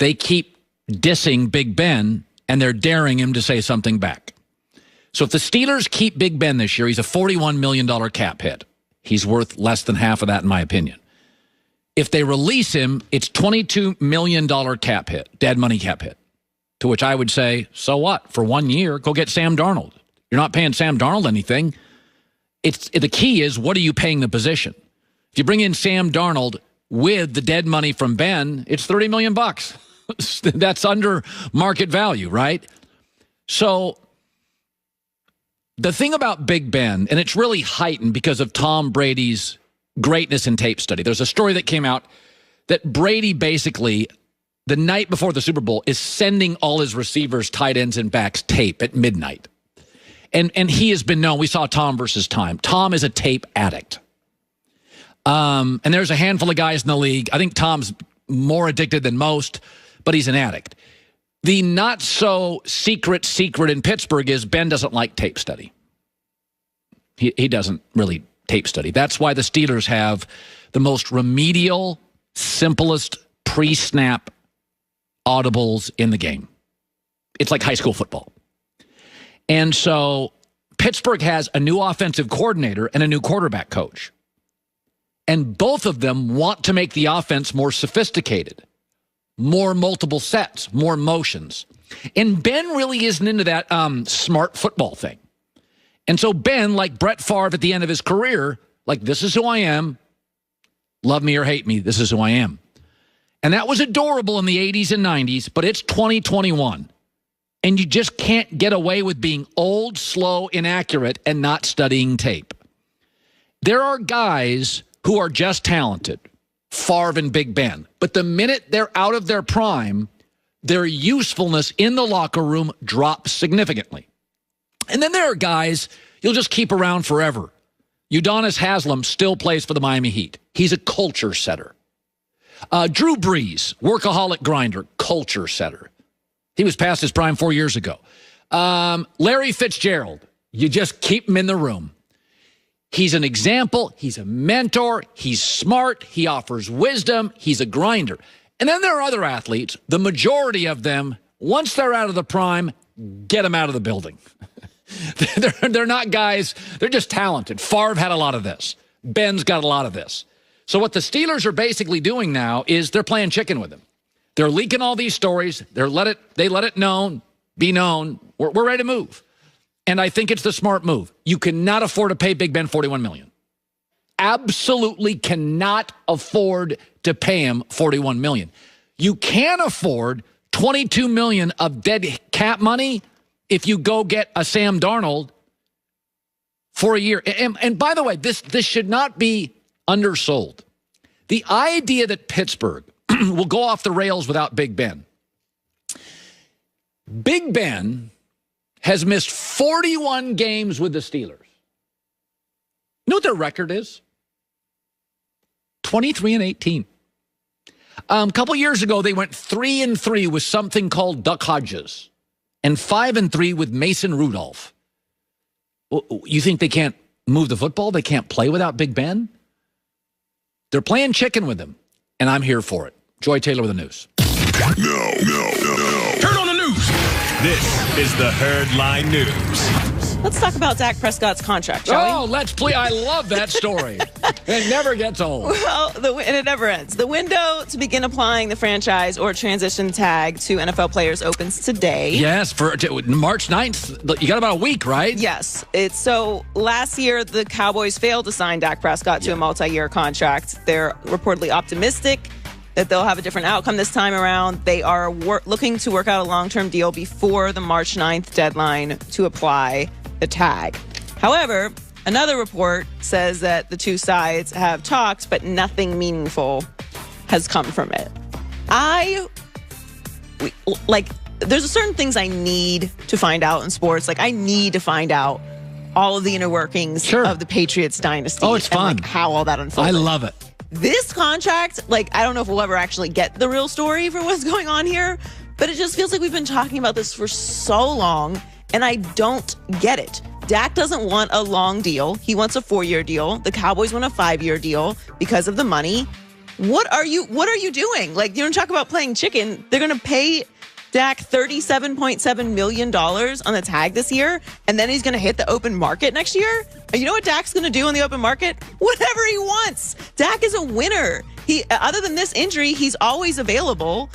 they keep dissing Big Ben, and they're daring him to say something back. So if the Steelers keep Big Ben this year, he's a $41 million cap hit. He's worth less than half of that, in my opinion. If they release him, it's $22 million cap hit, dead money cap hit. To which I would say, so what? For 1 year, go get Sam Darnold. You're not paying Sam Darnold anything. The key is, what are you paying the position? If you bring in Sam Darnold with the dead money from Ben, it's $30 million. That's under market value, right? So the thing about Big Ben, and it's really heightened because of Tom Brady's greatness in tape study. There's a story that came out that Brady basically, the night before the Super Bowl, is sending all his receivers, tight ends, and backs tape at midnight. And he has been known. We saw Tom versus Time. Tom is a tape addict. And there's a handful of guys in the league. I think Tom's more addicted than most, but he's an addict. The not so secret in Pittsburgh is Ben doesn't like tape study. He doesn't really tape study. That's why the Steelers have the most remedial, simplest pre-snap audibles in the game. It's like high school football. And so Pittsburgh has a new offensive coordinator and a new quarterback coach. And both of them want to make the offense more sophisticated, more multiple sets, more motions. And Ben really isn't into that smart football thing. And so Ben, like Brett Favre at the end of his career, like, this is who I am. Love me or hate me, this is who I am. And that was adorable in the 80s and 90s, but it's 2021. And you just can't get away with being old, slow, inaccurate, and not studying tape. There are guys who are just talented, Favre and Big Ben. But the minute they're out of their prime, their usefulness in the locker room drops significantly. And then there are guys you'll just keep around forever. Udonis Haslem still plays for the Miami Heat. He's a culture setter. Drew Brees, workaholic grinder, culture setter. He was past his prime 4 years ago. Larry Fitzgerald, you just keep him in the room. He's an example. He's a mentor. He's smart. He offers wisdom. He's a grinder. And then there are other athletes, the majority of them, once they're out of the prime, get them out of the building. They're not guys, they're just talented. Favre had a lot of this. Ben's got a lot of this. So what the Steelers are basically doing now is they're playing chicken with him. They're leaking all these stories. They let it be known. We're ready to move. And I think it's the smart move. You cannot afford to pay Big Ben $41 million. Absolutely cannot afford to pay him $41 million. You can afford $22 million of dead cap money if you go get a Sam Darnold for a year. And by the way, this should not be undersold. The idea that Pittsburgh will go off the rails without Big Ben. Big Ben has missed 41 games with the Steelers. You know what their record is? 23-18. A couple years ago, they went 3-3 with something called Duck Hodges and 5-3 with Mason Rudolph. You think they can't move the football? They can't play without Big Ben? They're playing chicken with him, and I'm here for it. Joy Taylor with the news. No. Turn on the news. This is the Herdline News. Let's talk about Dak Prescott's contract, shall we? Oh, let's play. I love that story. It never gets old. Well, and it never ends. The window to begin applying the franchise or transition tag to NFL players opens today. Yes, for March 9th. You got about a week, right? Yes. So last year, the Cowboys failed to sign Dak Prescott to a multi-year contract. They're reportedly optimistic that they'll have a different outcome this time around. They are looking to work out a long-term deal before the March 9th deadline to apply the tag. However, another report says that the two sides have talked, but nothing meaningful has come from it. There's certain things I need to find out in sports. Like, I need to find out all of the inner workings of the Patriots dynasty. Oh, it's fun. And, how all that unfolded. I love it. This contract, I don't know if we'll ever actually get the real story for what's going on here, but it just feels like we've been talking about this for so long, and I don't get it. Dak doesn't want a long deal. He wants a 4-year deal. The Cowboys want a 5-year deal because of the money. What are you doing? Like, you don't talk about playing chicken. They're going to pay Dak $37.7 million on the tag this year, and then he's going to hit the open market next year. And you know what Dak's going to do in the open market? Whatever he wants. Dak is a winner. Other than this injury, he's always available.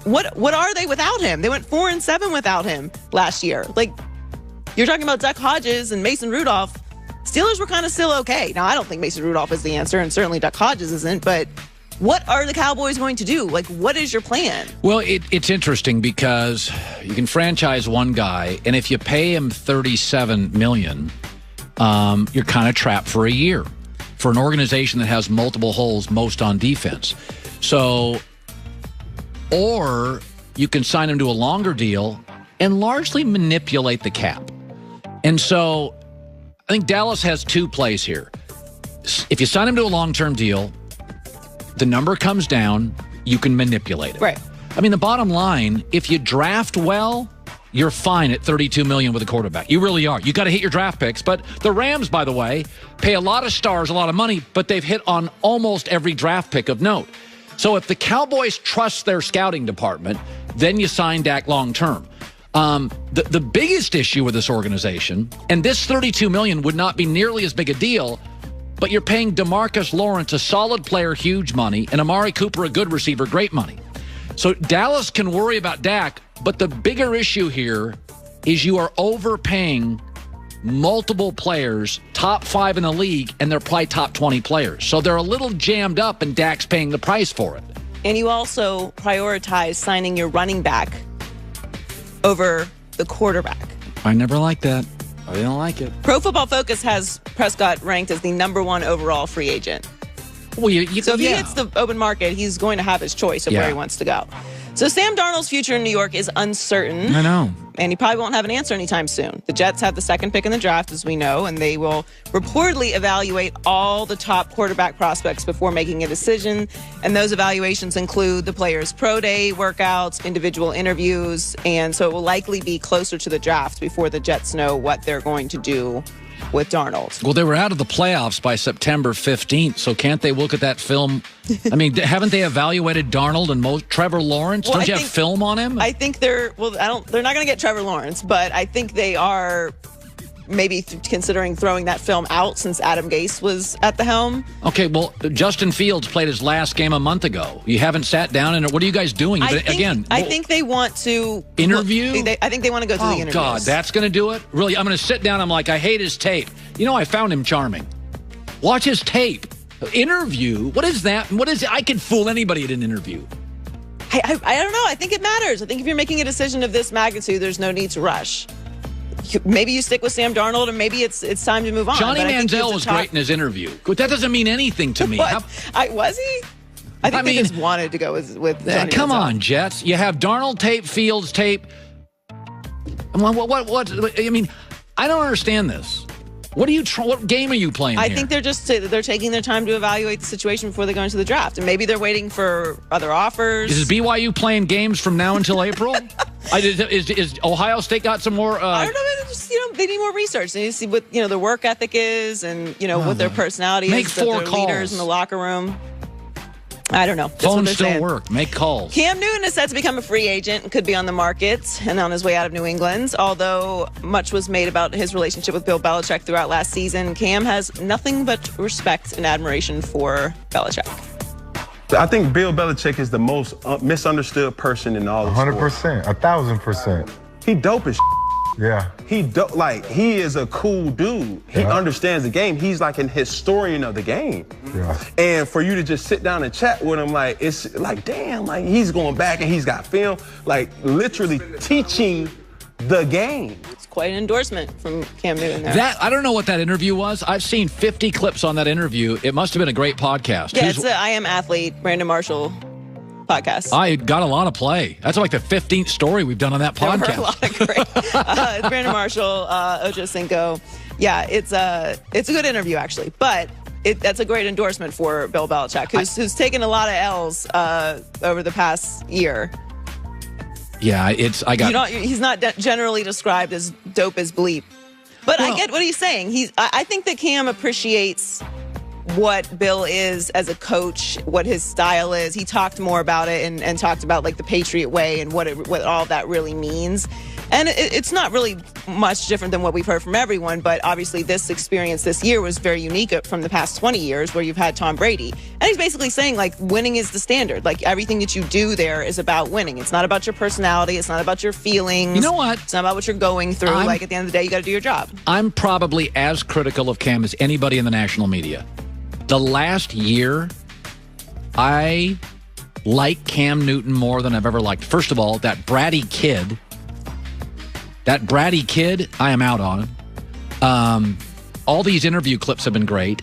What are they without him? They went 4-7 without him last year. Like, you're talking about Duck Hodges and Mason Rudolph. Steelers were kind of still okay. Now, I don't think Mason Rudolph is the answer, and certainly Duck Hodges isn't, but what are the Cowboys going to do? Like, what is your plan? Well, it's interesting because you can franchise one guy, and if you pay him $37 million, you're kind of trapped for a year for an organization that has multiple holes, most on defense. So, or you can sign him to a longer deal and largely manipulate the cap. And so I think Dallas has two plays here. If you sign him to a long-term deal, the number comes down, you can manipulate it. Right. I mean, the bottom line, if you draft well, you're fine at $32 million with a quarterback. You really are. You got to hit your draft picks. But the Rams, by the way, pay a lot of stars, a lot of money, but they've hit on almost every draft pick of note. So if the Cowboys trust their scouting department, then you sign Dak long-term. The biggest issue with this organization, and this $32 million would not be nearly as big a deal, but you're paying DeMarcus Lawrence, a solid player, huge money, and Amari Cooper, a good receiver, great money. So Dallas can worry about Dak, but the bigger issue here is you are overpaying multiple players, top 5 in the league, and they're probably top 20 players. So they're a little jammed up, and Dak's paying the price for it. And you also prioritize signing your running back over the quarterback. I never liked that. I didn't like it. Pro Football Focus has Prescott ranked as the #1 overall free agent. Well, so if he hits the open market, he's going to have his choice of where he wants to go. So Sam Darnold's future in New York is uncertain. I know. And he probably won't have an answer anytime soon. The Jets have the second pick in the draft, as we know, and they will reportedly evaluate all the top quarterback prospects before making a decision. And those evaluations include the player's pro day workouts, individual interviews, and so it will likely be closer to the draft before the Jets know what they're going to do with Darnold. Well, they were out of the playoffs by September 15th, so can't they look at that film? I mean, haven't they evaluated Darnold and Trevor Lawrence? Well, Don't you have film on him? I think they're not going to get Trevor Lawrence, but I think they are maybe considering throwing that film out since Adam Gase was at the helm. Okay, well, Justin Fields played his last game a month ago. You haven't sat down and what are you guys doing? I think they want to interview. I think they want to go through the interviews. Oh God, that's going to do it. Really, I'm going to sit down. I'm like, I hate his tape. You know, I found him charming. Watch his tape. Interview. What is that? What is it? I can fool anybody at an interview. I don't know. I think it matters. I think if you're making a decision of this magnitude, there's no need to rush. Maybe you stick with Sam Darnold, and maybe it's time to move on. Johnny Manziel was great in his interview. But that doesn't mean anything to me. Was he? I think they just wanted to go with Johnny Come Manziel. on, Jets. You have Darnold tape, Fields tape. What? I mean, I don't understand this. What game are you playing I here? think they're taking their time to evaluate the situation before they go into the draft, and maybe they're waiting for other offers. Is BYU playing games from now until April? Is Ohio State got some more? I don't know. They need more research. They need to see what their work ethic is, and what their personality is. Make 4 their calls. Leaders in the locker room. I don't know. Phones still work. Make calls. Cam Newton is set to become a free agent and could be on the market and on his way out of New England. Although much was made about his relationship with Bill Belichick throughout last season, Cam has nothing but respect and admiration for Belichick. I think Bill Belichick is the most misunderstood person in all of sports. 100%, 1,000%. He dope as Yeah. He is a cool dude. He understands the game. He's like an historian of the game. Yeah. And for you to just sit down and chat with him, like, it's like, damn, like he's going back and he's got film, like literally teaching the game. It's quite an endorsement from Cam Newton there. I don't know what that interview was. I've seen 50 clips on that interview. It must have been a great podcast. Yeah, it's the I Am Athlete, Brandon Marshall podcast. I got a lot of play. That's like the 15th story we've done on that podcast. There were a lot of great. It's Brandon Marshall, Ocho Cinco. Yeah, it's a good interview actually, but that's a great endorsement for Bill Belichick, who's taken a lot of L's over the past year. Yeah, he's not generally described as dope as bleep, but I get what he's saying. I think that Cam appreciates what Bill is as a coach, what his style is. He talked more about it and talked about like the Patriot way and what all of that really means. And it's not really much different than what we've heard from everyone, but obviously this experience this year was very unique from the past 20 years where you've had Tom Brady. And he's basically saying, like, winning is the standard. Like, everything that you do there is about winning. It's not about your personality. It's not about your feelings. You know what? It's not about what you're going through. Like, at the end of the day, you got to do your job. I'm probably as critical of Cam as anybody in the national media. The last year, I like Cam Newton more than I've ever liked. First of all, that bratty kid, I am out on. All these interview clips have been great.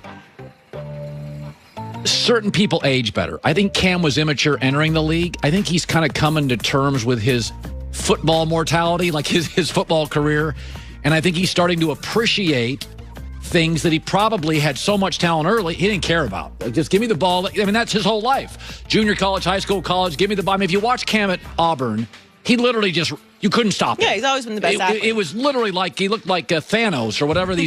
Certain people age better. I think Cam was immature entering the league. I think he's kind of coming to terms with his football mortality, like his football career. And I think he's starting to appreciate things that he probably had so much talent early he didn't care about. Like, just give me the ball. I mean, that's his whole life. Junior college, high school, college, give me the ball. I mean, if you watch Cam at Auburn, he literally just, you couldn't stop him. Yeah, he's always been the best athlete. It was literally like he looked like Thanos or whatever these